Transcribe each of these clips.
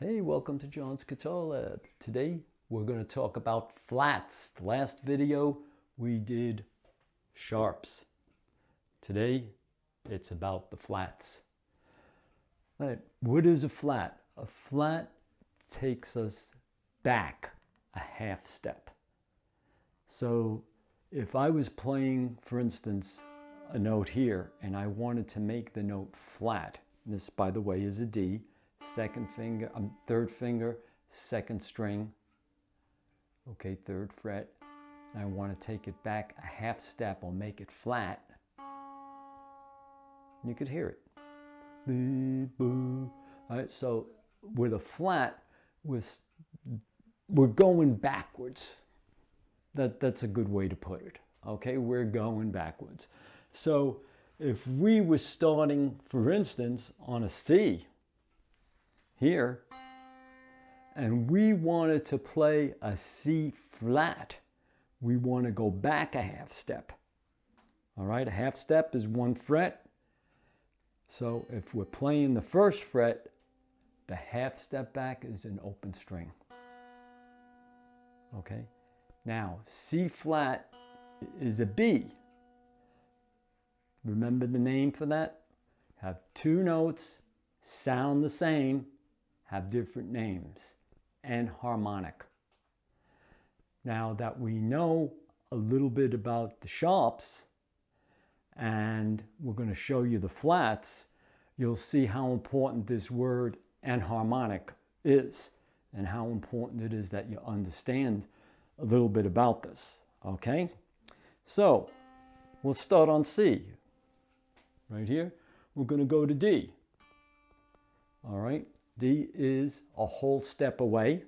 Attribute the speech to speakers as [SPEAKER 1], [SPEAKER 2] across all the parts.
[SPEAKER 1] Hey, welcome to John's Guitar Lab. Today we're going to talk about flats. The last video we did sharps. Today it's about the flats. All right, what is a flat? A flat takes us back a half step. So if I was playing, for instance, a note here and I wanted to make the note flat, this by the way is a D, third finger, second string, okay, third fret, and I want to take it back a half step, I'll make it flat. You could hear it. All right, so with a flat, we're going backwards. That's a good way to put it. Okay, we're going backwards. So if we were starting, for instance, on a C here, and we wanted to play a C flat, we want to go back a half step. All right, a half step is one fret. So if we're playing the first fret, the half step back is an open string. Okay, now C flat is a B. Remember the name for that? Have two notes, sound the same, have different names, and harmonic. Now that we know a little bit about the sharps, and we're going to show you the flats, you'll see how important this word enharmonic is, and how important it is that you understand a little bit about this, okay? So, we'll start on C. Right here, we're going to go to D. All right, D is a whole step away.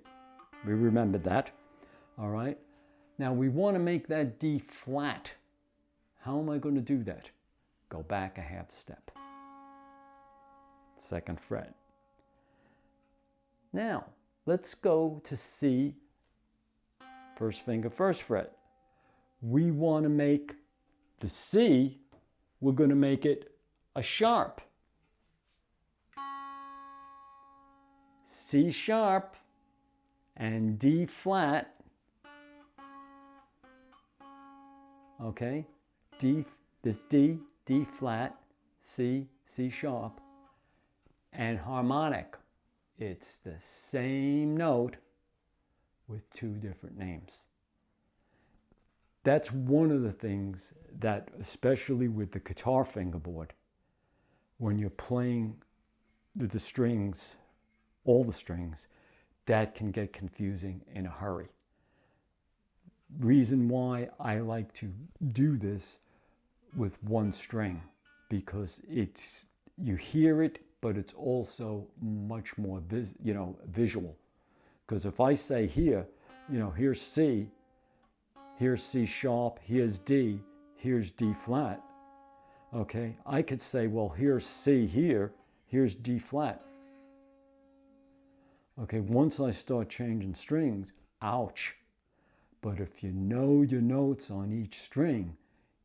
[SPEAKER 1] We remembered that. All right, now we want to make that D flat. How am I going to do that? Go back a half step. Second fret. Now, let's go to C, first finger, first fret. We want to make the C, we're going to make it a sharp. C sharp and D flat. Okay, D flat, C sharp, and harmonic. It's the same note with two different names. That's one of the things that, especially with the guitar fingerboard, when you're playing the strings, all the strings, that can get confusing in a hurry. Reason why I like to do this with one string, because you hear it, but it's also much more visual. Because if I say here, here's C, here's C sharp, here's D, here's D flat. Okay, I could say, well, here's C here, here's D flat. Okay, once I start changing strings, ouch. But if you know your notes on each string,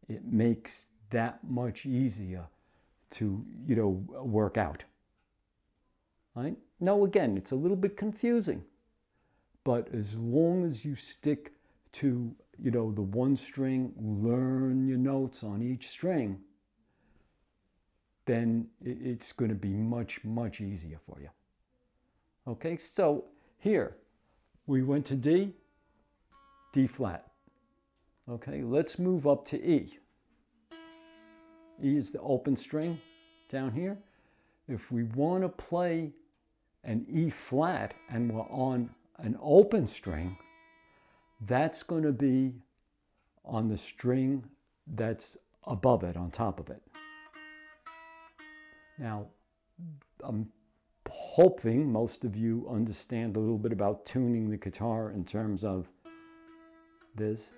[SPEAKER 1] it makes that much easier to, work out. Right? Now, again, it's a little bit confusing, but as long as you stick to, the one string, learn your notes on each string, then it's going to be much, much easier for you. Okay, so here, we went to D, D flat. Okay, let's move up to E. E is the open string down here. If we want to play an E flat and we're on an open string, that's going to be on the string that's above it, on top of it. Now, I'm hoping most of you understand a little bit about tuning the guitar in terms of this.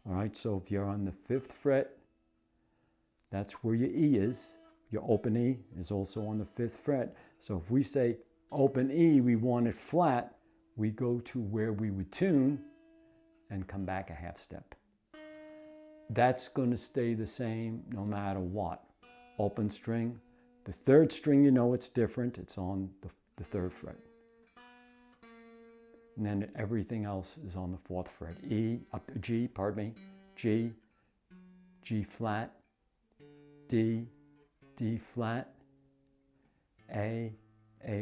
[SPEAKER 1] All right, so if you're on the 5th fret, that's where your E is. Your open E is also on the 5th fret. So if we say open E, we want it flat, we go to where we would tune and come back a half step. That's going to stay the same no matter what. Open string, The third string, you know it's different. It's on the third fret. And then everything else is on the fourth fret. G, G, G flat, D, D flat, A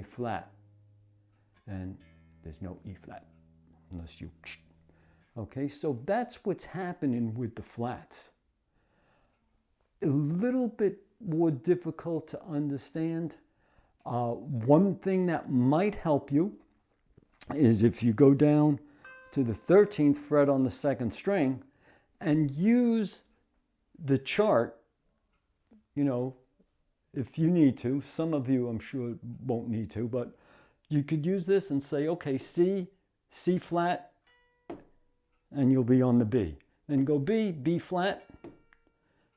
[SPEAKER 1] flat. And there's no E flat unless you, okay, so that's what's happening with the flats. A little bit more difficult to understand. One thing that might help you is if you go down to the 13th fret on the second string and use the chart, you know, if you need to. Some of you, I'm sure, won't need to, but you could use this and say, okay, C flat, and you'll be on the B. Then go B flat,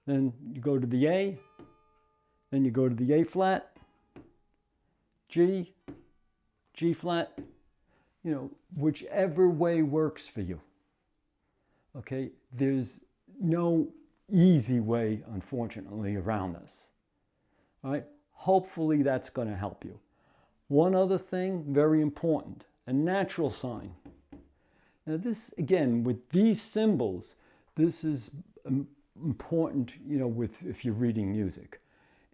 [SPEAKER 1] then you go to the A, then you go to the A flat, G flat, you know, whichever way works for you. Okay, there's no easy way, unfortunately, around this. All right, hopefully that's going to help you. One other thing, very important, a natural sign. Now this, again, with these symbols, this is important, you know, if you're reading music.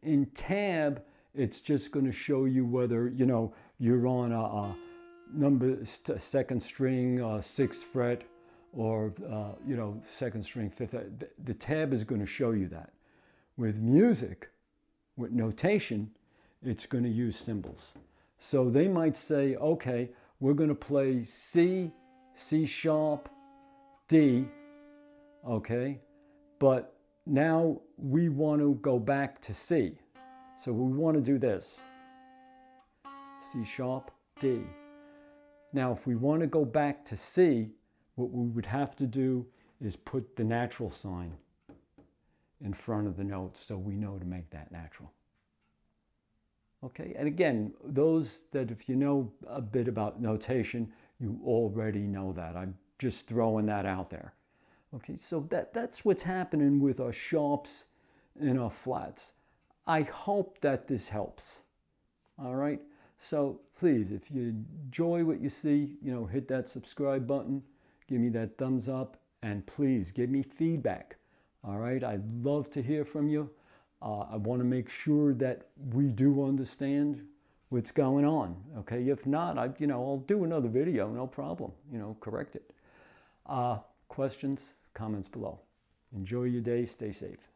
[SPEAKER 1] In tab, it's just going to show you whether, you know, you're on a second string, 6th fret, or, you know, second string, 5th. The tab is going to show you that. With music, with notation, it's going to use symbols. So they might say, okay, we're going to play C, C sharp, D, okay, but now we want to go back to C. So we want to do this, C sharp, D. Now, if we want to go back to C, what we would have to do is put the natural sign in front of the note so we know to make that natural. Okay, and again, those that if you know a bit about notation, you already know that. I'm just throwing that out there. Okay, so that's what's happening with our sharps and our flats. I hope that this helps. All right, so please, if you enjoy what you see, you know, hit that subscribe button, give me that thumbs up, and please give me feedback. All right, I'd love to hear from you. I want to make sure that we do understand what's going on. Okay, if not, I'll do another video, no problem. You know, correct it. Questions, comments below. Enjoy your day. Stay safe.